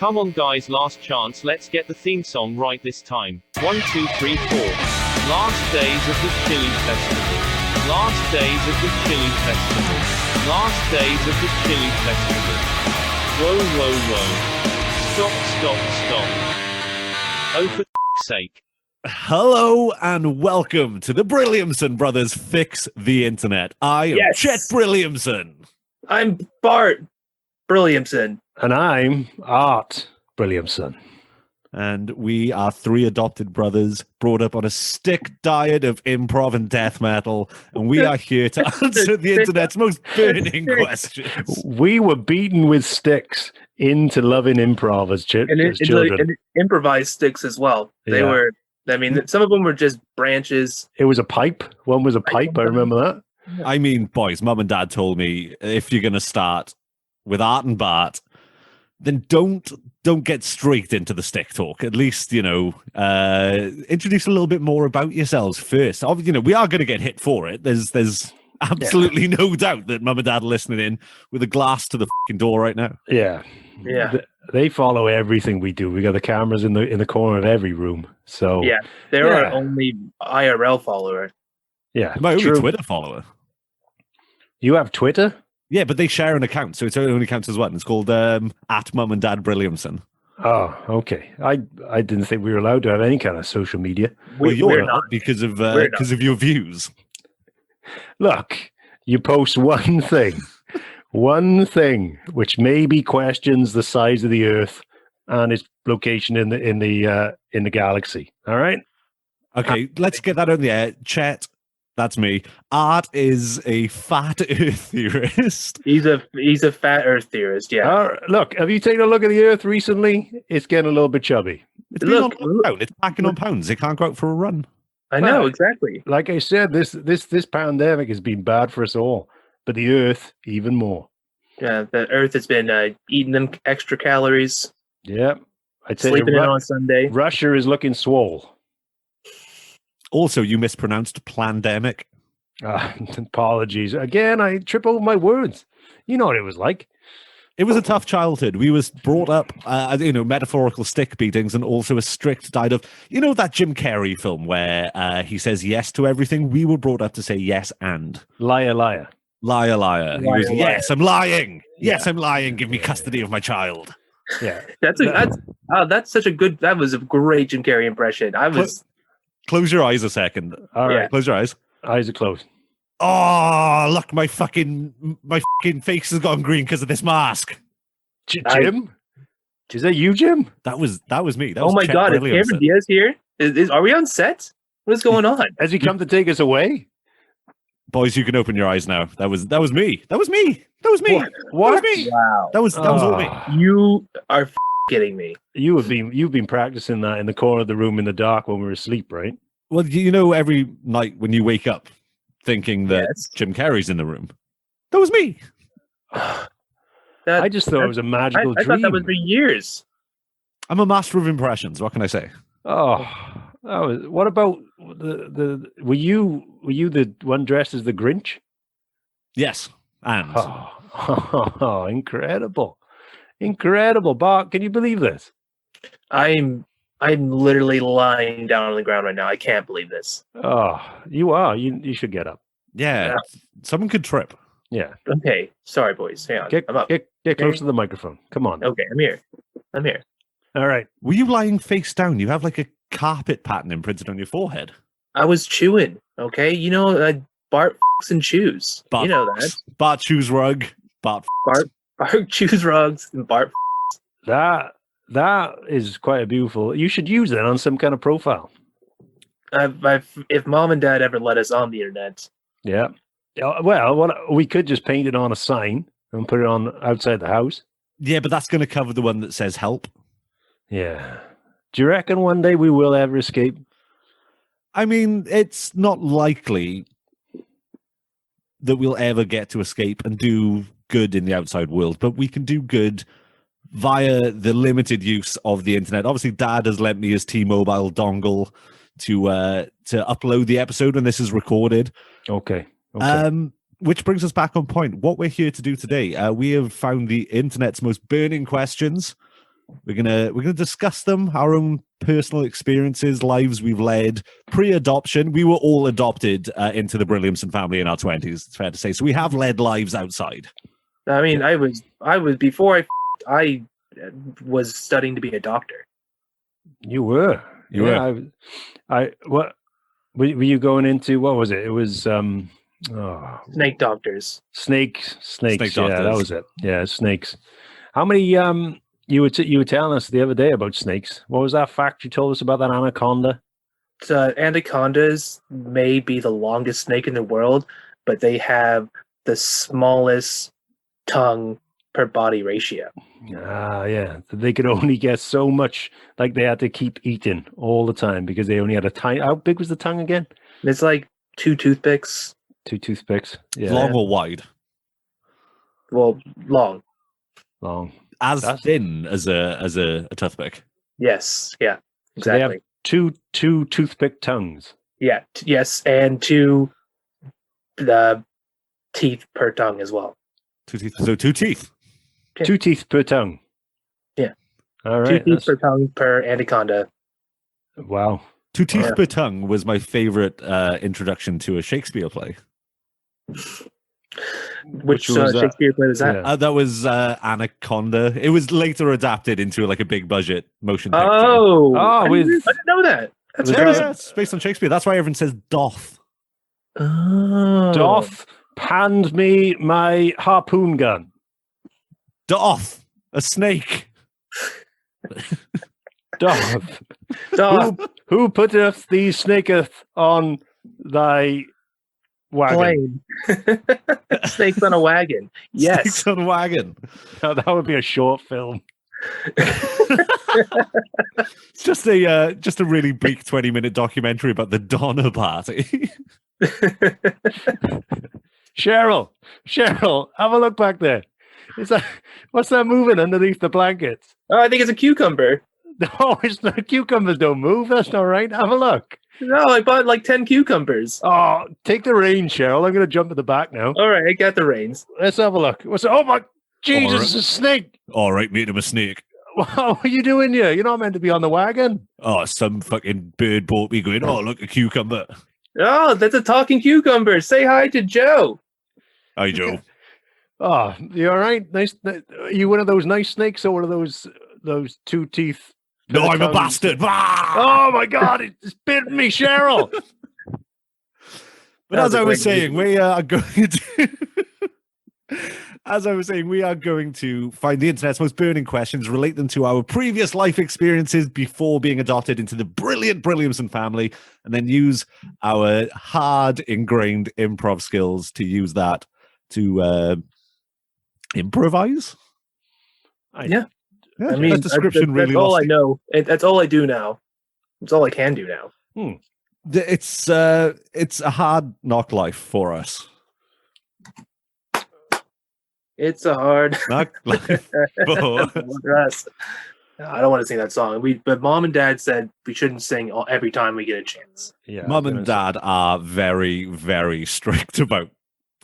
Come on guys, last chance, let's get the theme song right this time. 1, 2, 3, 4. Last days of the Chilli Festival. Last days of the Chilli Festival. Last days of the Chilli Festival. Whoa, whoa, whoa. Stop. Oh, for f***'s sake. Hello and welcome to the Brilliamson Brothers Fix the Internet. I am Chet Brilliamson. I'm Bart Brilliamson. And I'm Art Brilliamson. And we are three adopted brothers brought up on a stick diet of improv and death metal. And we are here to answer the internet's most burning questions. We were beaten with sticks into loving improv as children. And improvised sticks as well. They were, I mean, some of them were just branches. It was a pipe. One was a pipe. I remember that. I mean, boys, Mum and Dad told me if you're going to start with Art and Bart, then don't get straight into the stick talk. At least, introduce a little bit more about yourselves first. We are going to get hit for it. There's absolutely no doubt that Mum and Dad are listening in with a glass to the fucking door right now. Yeah. They follow everything we do. We got the cameras in the corner of every room. So they're our only IRL follower. Yeah, my only Twitter follower. You have Twitter? Yeah, but they share an account, so it only counts as one. It's called at Mum and Dad Brilliamson. Oh, okay. I didn't think we were allowed to have any kind of social media. You're not because of your views. Look, you post one thing, which maybe questions the size of the Earth and its location in the galaxy. All right. Okay, let's get that on the air. Chet. That's me. Art is a fat Earth theorist. He's a fat Earth theorist. Yeah. Look, have you taken a look at the Earth recently? It's getting a little bit chubby. It's been on lockdown. It's packing on pounds. It can't go out for a run. I know exactly. Like I said, this pandemic has been bad for us all, but the Earth even more. Yeah, the Earth has been eating them extra calories. Yeah, I'd say sleeping in on Sunday. Russia is looking swole. Also, you mispronounced plandemic. Apologies. Again, I trip over my words. You know what it was like. It was a tough childhood. We was brought up, metaphorical stick beatings and also a strict diet of, that Jim Carrey film where he says yes to everything. We were brought up to say yes and. Liar, liar. Liar, liar. He was, liar. Yes, I'm lying. Yes, I'm lying. Give me custody of my child. Yeah. That's such a good, that was a great Jim Carrey impression. Close your eyes a second. All right. Close your eyes. Eyes are closed. Oh, look, my fucking face has gone green because of this mask. Jim? Is that you, Jim? That was me. That oh was my Chet God, is Cameron Diaz here? Are we on set? What is going on? Has he come to take us away? Boys, you can open your eyes now. That was me. That was me. That was me. What? That was me. Wow. That was all me. You are kidding me. You've been practicing that in the corner of the room in the dark when we were asleep, right? Well, every night when you wake up thinking that Jim Carrey's in the room. That was me. I just thought it was a magical dream. I thought that was for years. I'm a master of impressions. What can I say? What about were you the one dressed as the Grinch? Yes. And incredible. Bart, can you believe this? I'm literally lying down on the ground right now. I can't believe this. Oh, you are. You should get up. Yeah. Someone could trip. Yeah. Okay. Sorry, boys. Hang on. I'm up. Get close to the microphone. Come on. Okay, I'm here. All right. Were you lying face down? You have like a carpet pattern imprinted on your forehead. I was chewing. Okay. Bart and chews. Bart, that. Bart chews rug. Bart chews rugs and Bart. That is quite beautiful. You should use that on some kind of profile. If Mom and Dad ever let us on the internet. Yeah. Well, we could just paint it on a sign and put it on outside the house. Yeah, but that's going to cover the one that says help. Yeah. Do you reckon one day we will ever escape? I mean, it's not likely that we'll ever get to escape and do good in the outside world, but we can do good via the limited use of the internet. Obviously, Dad has lent me his T-Mobile dongle to upload the episode when this is recorded. Okay. Which brings us back on point. What we're here to do today, we have found the internet's most burning questions. We're gonna discuss them, our own personal experiences, lives we've led pre-adoption. We were all adopted into the Brilliamson family in our 20s. It's fair to say. So we have led lives outside. I mean, I was before I was studying to be a doctor. You were. You were. What were you going into? What was it? It was Snake doctors. snakes. Snake Yeah, that doctors. was it. Yeah, snakes. How many? You were telling us the other day about snakes. What was that fact you told us about that anaconda? Anacondas may be the longest snake in the world, but they have the smallest tongue per body ratio. Ah, yeah. They could only get so much. Like they had to keep eating all the time because they only had a tiny. How big was the tongue again? It's like 2 toothpicks. 2 toothpicks. Yeah, Long or wide? Well, long. long. As That's- thin as a toothpick. Yes. Yeah. So they have Exactly. two toothpick tongues. Yeah. Yes, and 2 teeth per tongue as well. 2 teeth. So 2 teeth. Yeah. 2 teeth per tongue. Yeah. All 2 right. teeth per tongue per anaconda. Wow. 2 teeth Yeah. per tongue was my favorite introduction to a Shakespeare play. Which was that? Shakespeare play was that? Yeah. That was Anaconda. It was later adapted into like a big budget motion picture. Oh, Oh, I with- didn't know that. That's Was Yeah, crazy. yeah, it's based on Shakespeare. That's why everyone says doth. Oh. Doth hand me my harpoon gun. Doth. A snake. Doth. Doth. Who putteth thee snaketh on thy wagon? Plane. Snakes on a wagon. Yes. Snakes on a wagon. Now, that would be a short film. It's just a really bleak 20-minute documentary about the Donner Party. Cheryl, have a look back there. What's that moving underneath the blankets? Oh, I think it's a cucumber. No, it's not. Cucumbers don't move. That's not right. Have a look. No, I bought like 10 cucumbers. Oh, take the reins, Cheryl. I'm going to jump to the back now. All right, I got the reins. Let's have a look. Oh my Jesus, All right. it's a snake. All right, mate, I'm a snake. What are you doing here? You're not meant to be on the wagon. Oh, some fucking bird bought me going, oh, look, a cucumber. Oh, that's a talking cucumber. Say hi to Joe. Hi, Joe. Oh, you all right? Nice. You one of those nice snakes or one of those 2 teeth? No, I'm a tongues? bastard. Ah! Oh my God! It's bit me, Cheryl. But That as was a I was great saying, we are going to... As I was saying, we are going to find the internet's most burning questions, relate them to our previous life experiences before being adopted into the brilliant Brilliamson family, and then use our hard ingrained improv skills to use that to improvise. Yeah. Yeah, I mean, that description that's really all lost I know. That's all I do now. That's all I can do now. It's a hard knock life for us. It's a hard Knock life for for us. I don't want to sing that song. But Mom and Dad said we shouldn't sing every time we get a chance. Yeah, Mum and Dad are very, very strict about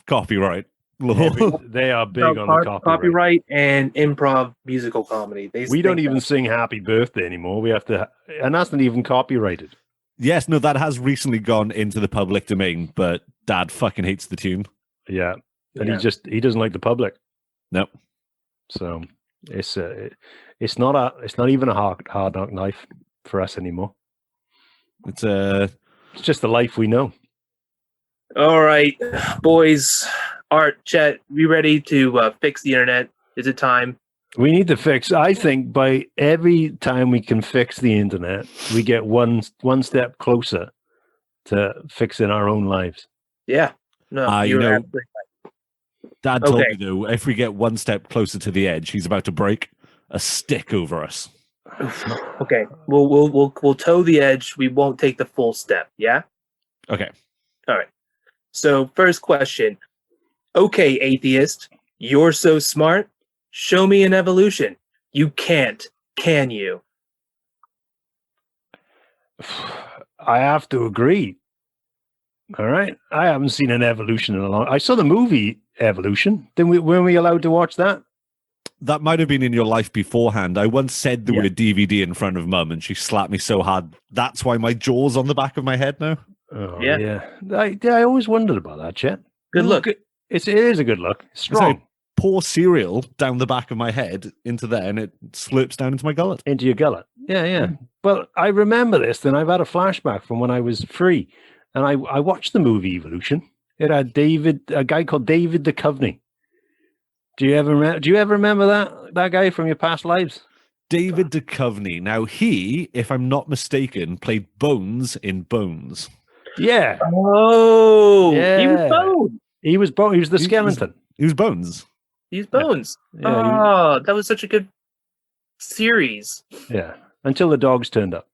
copyright law. They are big So, on the copyright. and improv musical comedy. We don't think even that- sing "Happy Birthday" anymore. We have to, and that's not even copyrighted. Yes, no, that has recently gone into the public domain, but Dad fucking hates the tune. Yeah, and Yeah. he doesn't like the public. Nope. So it's not even a hard knock knife for us anymore. It's It's just the life we know. All right, boys. Art, Chet, we ready to fix the internet? Is it time? We need to fix. I think by every time we can fix the internet, we get one step closer to fixing our own lives. Yeah. No, you you're know- absolutely Dad told Okay. me though, if we get one step closer to the edge, he's about to break a stick over us. okay. We'll toe the edge. We won't take the full step. Yeah. Okay. So first question. Okay, atheist, you're so smart. Show me an evolution. You can't, can you? I have to agree. All right, I haven't seen an evolution in a long. I saw the movie Evolution. Weren't we allowed to watch that? That might have been in your life beforehand. I once said the Yeah. word DVD in front of Mum, and she slapped me so hard. That's why my jaw's on the back of my head now. Oh, Yeah. yeah. I always wondered about that, Chet. Good look. It is a good look. Strong. Pour cereal down the back of my head into there, and it slurps down into my gullet. Into your gullet. Yeah, yeah. Well, I remember this, and I've had a flashback from when I was 3, and I watched the movie Evolution. It had a guy called David Duchovny. Do you ever remember that guy from your past lives? David Duchovny. Now, he, if I'm not mistaken, played Bones in Bones. Yeah. Oh, Yeah. he was Bones. He was He was the skeleton. He was Bones. He's Bones. Yeah, That was such a good series. yeah. Until the dogs turned up.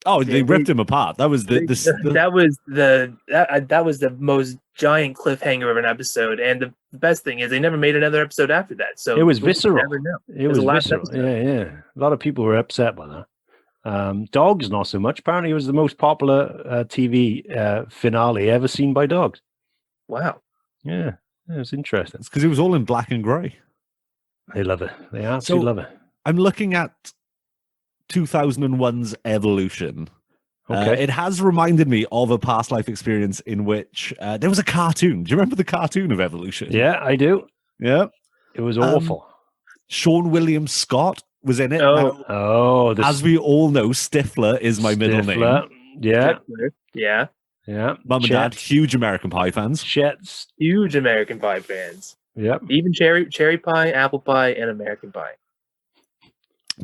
Oh, they ripped him apart. That was the That was the most giant cliffhanger of an episode, and the best thing is they never made another episode after that. So It was we'll visceral. never know. It was the last visceral. episode. Yeah, yeah. A lot of people were upset by that. Dogs, not so much. Apparently, it was the most popular TV finale ever seen by dogs. Wow. Yeah, it was interesting. It's because it was all in black and grey. They love it. They absolutely love it. I'm looking at 2001's Evolution. Okay. It has reminded me of a past life experience in which there was a cartoon. Do you remember the cartoon of Evolution? Yeah, I do. Yeah. It was awful. Sean William Scott was in it. Oh. Now, as we all know, Stifler is my middle name. Yeah, Yeah. yeah. Mum and Dad, huge American Pie fans. Chet's. Huge American Pie fans. Yep. Even cherry pie, apple pie, and American Pie.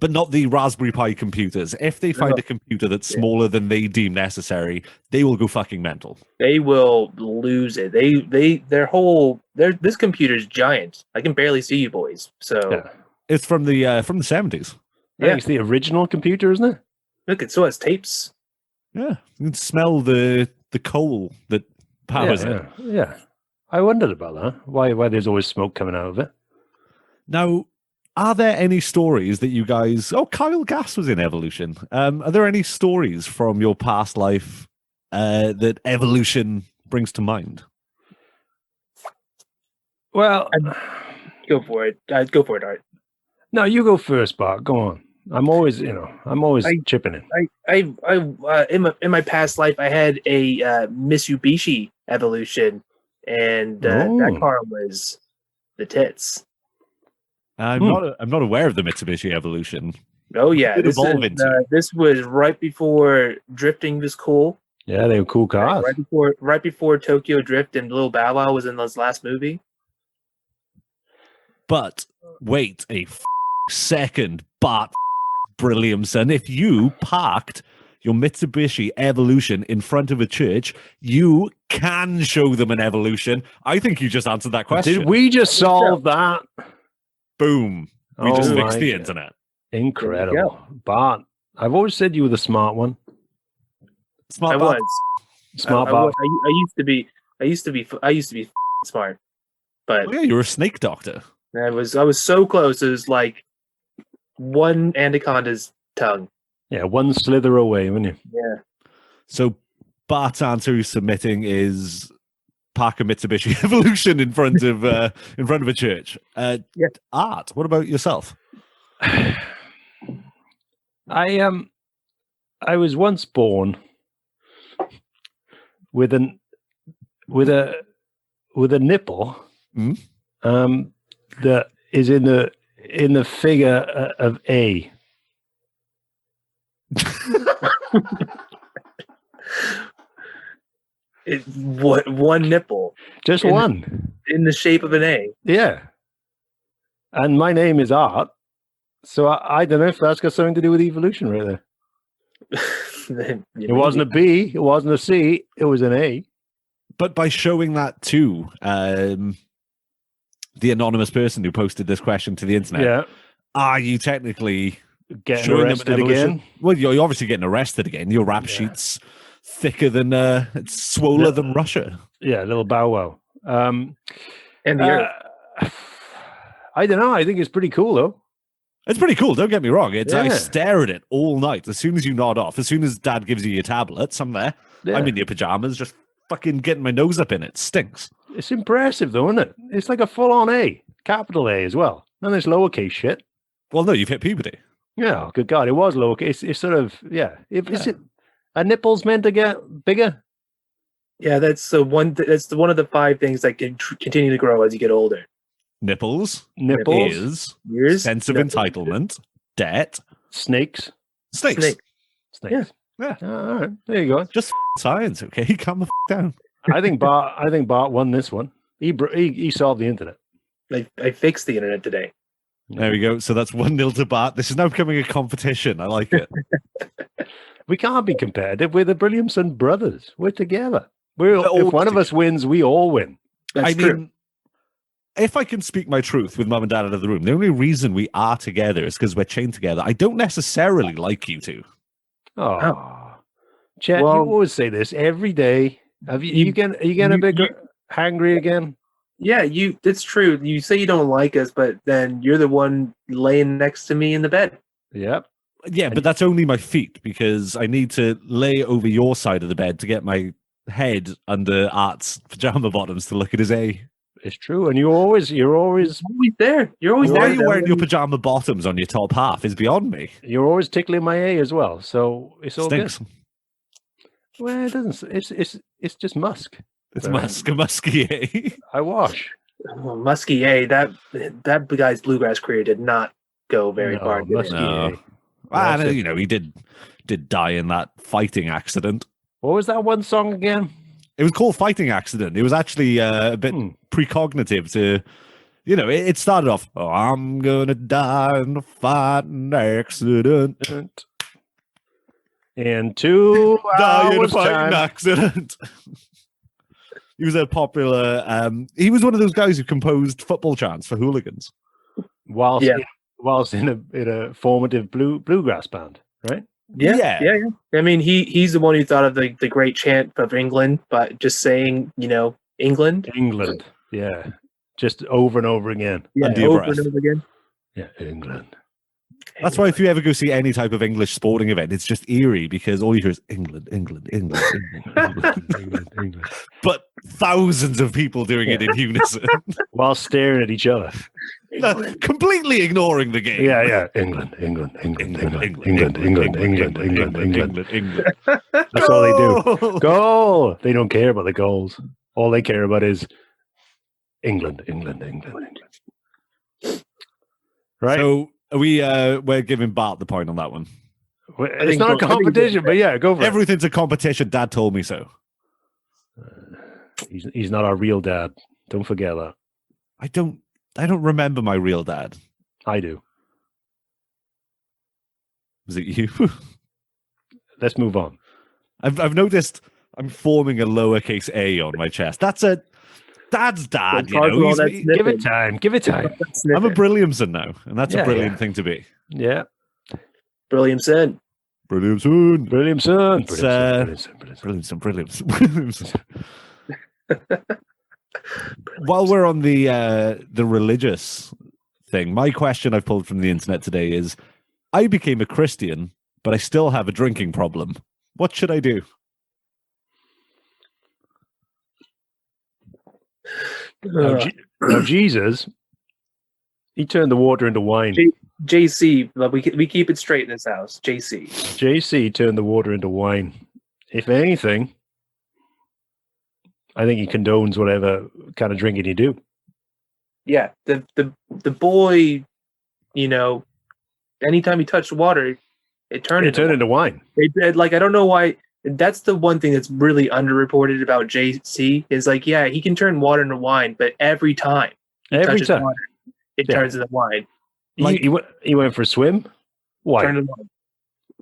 But not the Raspberry Pi computers. If they find No. a computer that's smaller than they deem necessary, they will go fucking mental. They will lose it. This computer's giant. I can barely see you boys. So Yeah. It's from the 70s. Yeah. It's the original computer, isn't it? look, it still has tapes. Yeah, you can smell the coal that powers it. Yeah, yeah. I wondered about that. Why there's always smoke coming out of it. Now, are there any stories that you guys... Oh, Kyle Gass was in Evolution. Are there any stories from your past life that Evolution brings to mind? Well, Go for it. Go for it, Art. no, you go first, Bart. Go on. I'm always chipping in. In my past life, I had a Mitsubishi Evolution, and that car was the tits. I'm not aware of the Mitsubishi Evolution. Oh yeah, Did evolve into. this was right before drifting was cool. Yeah, they were cool cars. Right before Tokyo Drift and Little Bow Wow was in this last movie. But wait a second, Bart Brilliamson. If you parked your Mitsubishi Evolution in front of a church, you can show them an Evolution. I think you just answered that question. Did we just solve that? Boom. We just Oh fixed my the God. internet. Incredible. Bart, I've always said you were the smart one. Smart I Bart. was. Smart I Bart. used to be smart, but Oh, yeah, you're a snake doctor. I was so close. It was like one anaconda's tongue. Yeah, one slither away, weren't you? Yeah. So Bart's answer who's submitting is park a Mitsubishi Evolution in front of a church. Yeah. Art, what about yourself? I was once born with a nipple that is in the figure of A. One nipple Just one. in the shape of an A. Yeah. And my name is Art. So I don't know if that's got something to do with evolution right there. It wasn't a B, it wasn't a C, it was an A. But by showing that to the anonymous person who posted this question to the internet, Yeah. are you technically Getting showing them an arrested evolution? again. Well, you're obviously getting arrested again. Your rap sheet's thicker than it's swoller than Russia. Yeah, little bow wow. And the Earth. I don't know. I think it's pretty cool though. It's pretty cool. Don't get me wrong. I Yeah. stare at it all night. As soon as you nod off, as soon as Dad gives you your tablets, I'm there. Yeah. I'm in your pajamas, just fucking getting my nose up in it. Stinks. It's impressive though, isn't it? It's like a full-on A, capital A as well. And there's lowercase shit. Well, no, you've hit puberty. Yeah, good God, it was lowercase. It's sort of, yeah. Is it, are nipples meant to get bigger? Yeah, that's one of the 5 things that can continue to grow as you get older. Nipples, Nipples, Ears, sense of entitlement, debt, snakes. Snake. Yeah. All right, there you go. just science. Okay, calm the down. I think Bart won this one. He solved the internet. I fixed the internet today. There we go. So that's 1-0 to Bart. This is now becoming a competition. I like it. We can't be competitive. We're the Brilliamson brothers. We're together. all If one of us wins, we all win. That's true. mean, if I can speak my truth with mum and dad out of the room, the only reason we are together is because we're chained together. I don't necessarily like you two. Oh, Chet, Well- you always say this every day. Are you getting a bit hangry again? Yeah, it's true. You say you don't like us, but then you're the one laying next to me in the bed. Yep. Yeah, but that's only my feet because I need to lay over your side of the bed to get my head under Art's pajama bottoms to look at his A. It's true. And you're always Always there. You're always Why there. are you wearing your pajama bottoms on your top half is beyond me. tickling my A as well. So it's all Stinks. good. Well, it doesn't. It's just musk. It's So, musky A. I wash. Oh, Muskie A, that guy's bluegrass career did not go very No, far. did it? Muskie No. A. Ah, That's it. you know, he did die in that fighting accident. What was that one song again? It was called Fighting Accident. It was actually a bit precognitive to, you know, it started off, oh, I'm going to die in a fighting accident. In 2 Die in a hours fighting time. accident. He was a popular, he was one of those guys who composed football chants for hooligans. Whilst Yeah. in a formative bluegrass band, right? Yeah. I mean, he's the one who thought of the great chant of England, but just saying, England. England. Yeah. Just over and over again. Yeah, Under your over breath. and over again. Yeah, England. That's why if you ever go see any type of English sporting event, it's just eerie because all you hear is England, England, England, England, England. England. But thousands of people doing it in unison, While staring at each other. completely ignoring the game. Yeah. England, England, England, England, England, England, England, England, England. That's all they do. Goal. They don't care about the goals. All they care about is England, England, England, England. Right. So we're giving Bart the point on that one. It's think not a both- I think competition, but yeah, go for it. Everything's a competition. Dad told me so. He's not our real dad. Don't forget that. I don't remember my real dad. I do. Was it you? Let's move on. I've noticed I'm forming a lowercase a on my chest. That's a dad's dad. You know, Well, that's Give it time. Give it time. I'm a Brilliamson now, and that's Yeah, a brilliant yeah. thing to be. Yeah. Brilliamson. Brilliamson. Brilliamson. It's, Brilliamson. Brilliamson. While we're on the religious thing, my question I've pulled from the internet today is: I became a Christian, but I still have a drinking problem. What should I do? Now, Jesus, he turned the water into wine. JC, but we keep it straight in this house. JC. JC turned the water into wine. If anything, I think he condones whatever kind of drinking you do. Yeah, the boy, anytime he touched water, it turned Into wine. It did. Like, I don't know why. That's the one thing that's really underreported about JC is like, yeah, he can turn water into wine, but every time he Every touches time. water, it Yeah. turns into wine. Like- He went for a swim. Why? Turned into wine.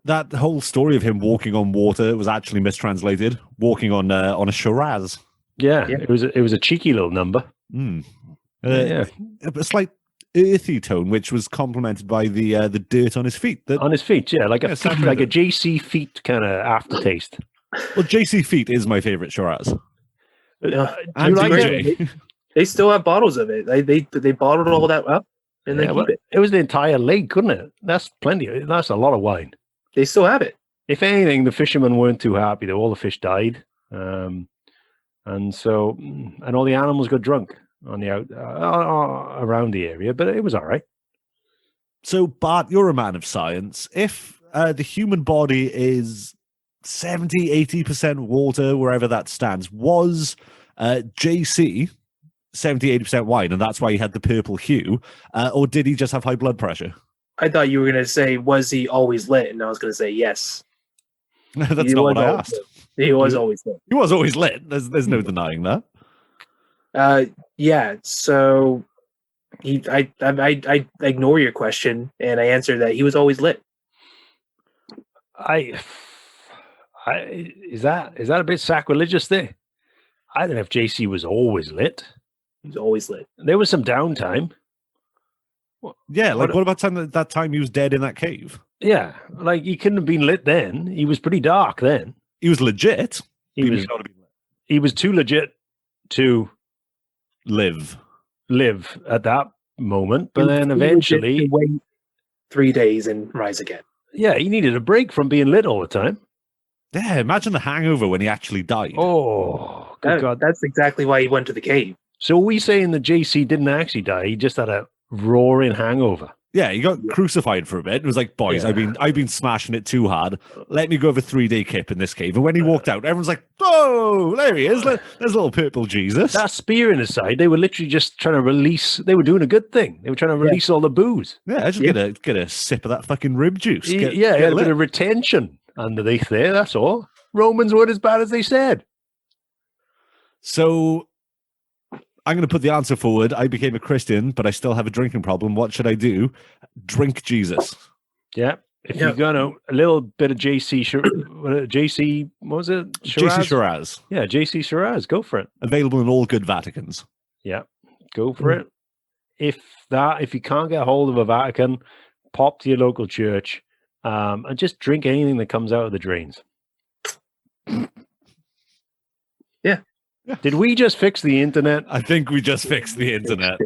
That whole story of him walking on water was actually mistranslated. Walking on a Shiraz. Yeah, Yeah. it was a cheeky little number. Mm. Yeah. A slight earthy tone, which was complemented by the dirt on his feet. That, On his feet, yeah, like Yeah, a something like a like JC feet kind of aftertaste. well, JC Feet is my favorite Shiraz. Yeah. Do And you like DJ. it? They still have bottles of it. They bottled all that up and they Yeah, keep well, it. it was the entire lake, couldn't it? That's plenty. That's a lot of wine. They still have it. If anything, the fishermen weren't too happy that all the fish died, and all the animals got drunk on the around the area. But it was all right. So, Bart, you're a man of science. If the human body is 70-80% water, wherever that stands, was JC 70-80% wine, and that's why he had the purple hue, or did he just have high blood pressure? I thought you were going to say, was he always lit? And I was going to say yes. That's He not was what I always asked. lit. He was always lit. He was always lit. There's no denying that. Yeah, so I ignore your question, and I answer that he was always lit. Is that a bit sacrilegious there? I don't know if JC was always lit. He was always lit. There was some downtime. Yeah, like what about that time he was dead in that cave? Yeah, like he couldn't have been lit then. He was pretty dark then. He was legit. He was too legit to live at that moment, but He then was eventually, legit to wait 3 days and rise again. yeah, he needed a break from being lit all the time. Yeah, imagine the hangover when he actually died. Oh, good God. That's exactly why he went to the cave. So are we saying that JC didn't actually die? He just had a roaring hangover. Yeah, he got crucified for a bit. It was like, boys, I've been smashing it too hard. Let me go have a 3-day kip in this cave. And when he walked out, everyone's like, oh, there he is. There's a little purple Jesus. That spear in his side, they were literally just trying to release. They were doing a good thing. They were trying to release all the booze. Yeah, just get a sip of that fucking rib juice. He had get a bit of retention underneath there. That's all. Romans weren't as bad as they said. So I'm going to put the answer forward. I became a Christian, but I still have a drinking problem. What should I do? Drink Jesus. Yeah. If you're going to, a little bit of JC, what was it? JC Shiraz. Yeah, JC Shiraz. Go for it. Available in all good Vaticans. Yeah, go for it. If you can't get a hold of a Vatican, pop to your local church and just drink anything that comes out of the drains. Yeah. Did we just fix the internet? I think we just fixed the internet.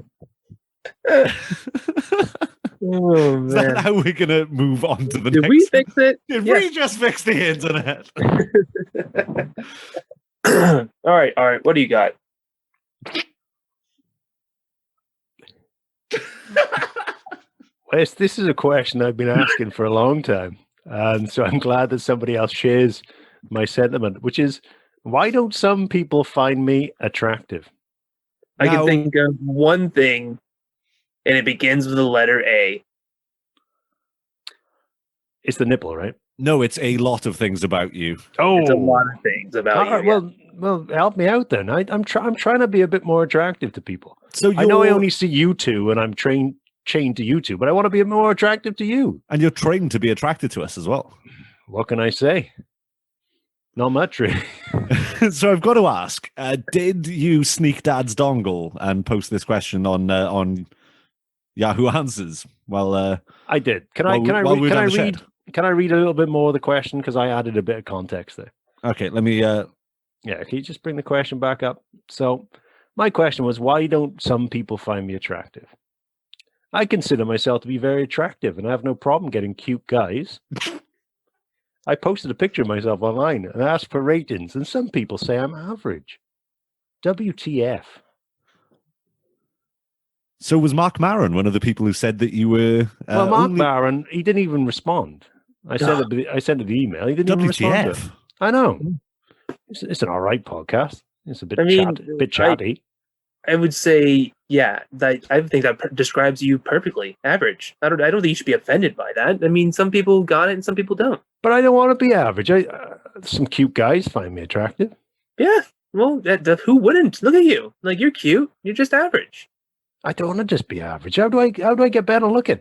Oh, Is that how we're going to move on to the Did next? we fix it? Did we just fix the internet? All right. What do you got? Wes, this is a question I've been asking for a long time. And so I'm glad that somebody else shares my sentiment, which is, why don't some people find me attractive? I can think of one thing, and it begins with the letter A. It's the nipple, right? No, it's a lot of things about you. Oh, It's a lot of things about you. Well, help me out then. I'm trying to be a bit more attractive to people. So I know I only see you two, and I'm chained to you two, but I want to be more attractive to you. And you're trained to be attracted to us as well. What can I say? Not much, really. So I've got to ask: did you sneak Dad's dongle and post this question on Yahoo Answers? Well, I did. Can I read a little bit more of the question, because I added a bit of context there. Okay, let me. Yeah, can you just bring the question back up? So, my question was, why don't some people find me attractive? I consider myself to be very attractive, and I have no problem getting cute guys. I posted a picture of myself online and asked for ratings, and some people say I'm average. WTF? So was Mark Maron one of the people who said that you were? Well, Mark Maron, he didn't even respond. I sent him the email. He didn't even respond to it. I know. It's an all right podcast. It's a bit chatty. I would say, yeah, that I think that describes you perfectly. Average. I don't think you should be offended by that. I mean, some people got it and some people don't. But I don't want to be average. Some cute guys find me attractive. Yeah. Well, who wouldn't? Look at you. Like, you're cute. You're just average. I don't want to just be average. How do I get better looking?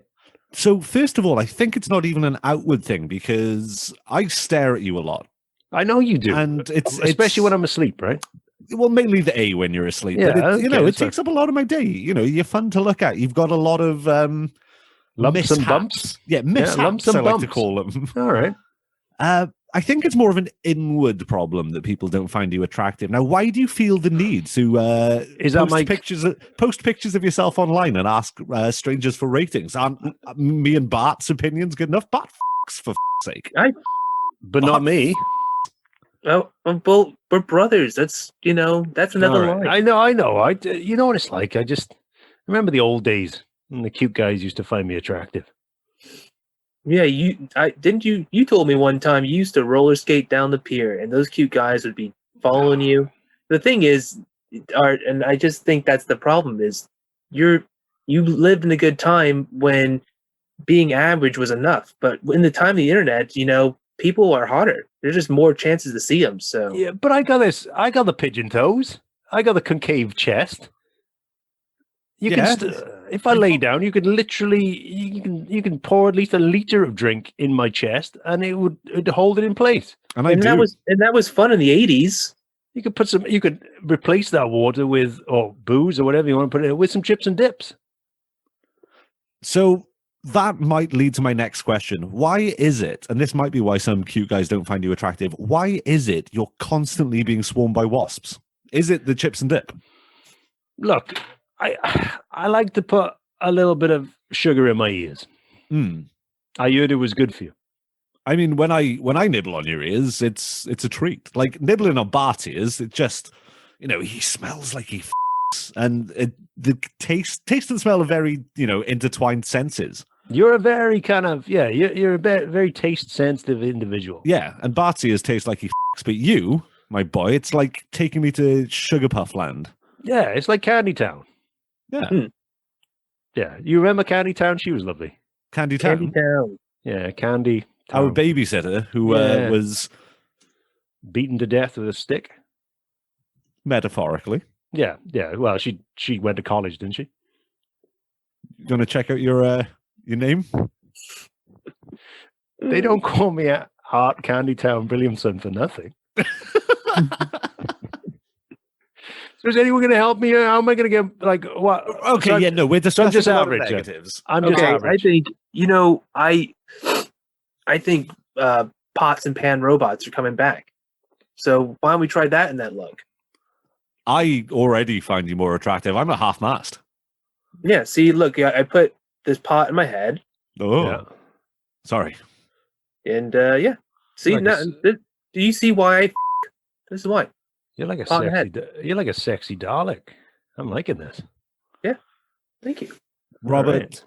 So first of all, I think it's not even an outward thing, because I stare at you a lot. I know you do, and it's especially when I'm asleep, right? Well, mainly the A when you're asleep. Yeah, but it takes up a lot of my day. You're fun to look at. You've got a lot of lumps mishaps. and bumps. Yeah, mishaps, lumps and I bumps. like to call them. All right. I think it's more of an inward problem that people don't find you attractive. Now, why do you feel the need to post pictures of yourself online and ask strangers for ratings? Aren't me and Bart's opinions good enough? Bart for sake. But not me. Well, we're brothers. That's another line. I know. You know what it's like. I just remember the old days when the cute guys used to find me attractive. Yeah, you told me one time you used to roller skate down the pier, and those cute guys would be following you. The thing is, Art, and I just think that's the problem is you lived in a good time when being average was enough, but in the time of the internet, people are hotter. There's just more chances to see them. So Yeah, but I got this. I got the pigeon toes. I got the concave chest. You Yeah. can, if I lay down, you can literally, you can pour at least a liter of drink in my chest, and it'd hold it in place. And I do. that was fun in the 80s. You could replace that water with, or booze or whatever you want to put it in, with some chips and dips. So that might lead to my next question. Why is it, and this might be why some cute guys don't find you attractive, why is it you're constantly being swarmed by wasps? Is it the chips and dip? Look, I like to put a little bit of sugar in my ears. I heard it was good for you. I mean, when I nibble on your ears, it's a treat. Like nibbling on Bart's ears, it just, he smells like he and the taste and smell are very, intertwined senses. You're a very kind of, you're a very taste sensitive individual. Yeah, and Bart's ears taste like he but you, my boy, it's like taking me to Sugar Puff Land. Yeah, it's like Candy Town. Yeah. Yeah, you remember Candy Town? She was lovely. Candy Town. Yeah, Candy Town. Our babysitter who was beaten to death with a stick. Metaphorically. Yeah. Well, she went to college, didn't she? You want to check out your name? They don't call me Art Candy Town Brilliamson for nothing. So is anyone going to help me? How am I going to get what? Okay, so we're discussing just a lot of average. negatives. I'm just average. I think pots and pan robots are coming back. So why don't we try that in that look? I already find you more attractive. I'm a half mast. Yeah. See, look, I put this pot in my head. Oh, Yeah. Sorry. And see, Like do you see why? This is why. You're like a Pot sexy. head. You're like a sexy Dalek. I'm liking this. Thank you. Robert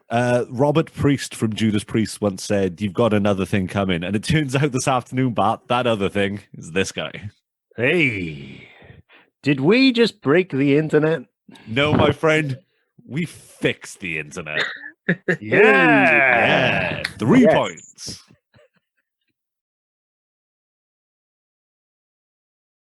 Priest from Judas Priest once said, "You've got another thing coming," and it turns out this afternoon, Bart, that other thing is this guy. Hey, did we just break the internet? No, my friend, we fixed the internet. Yeah. 3 points.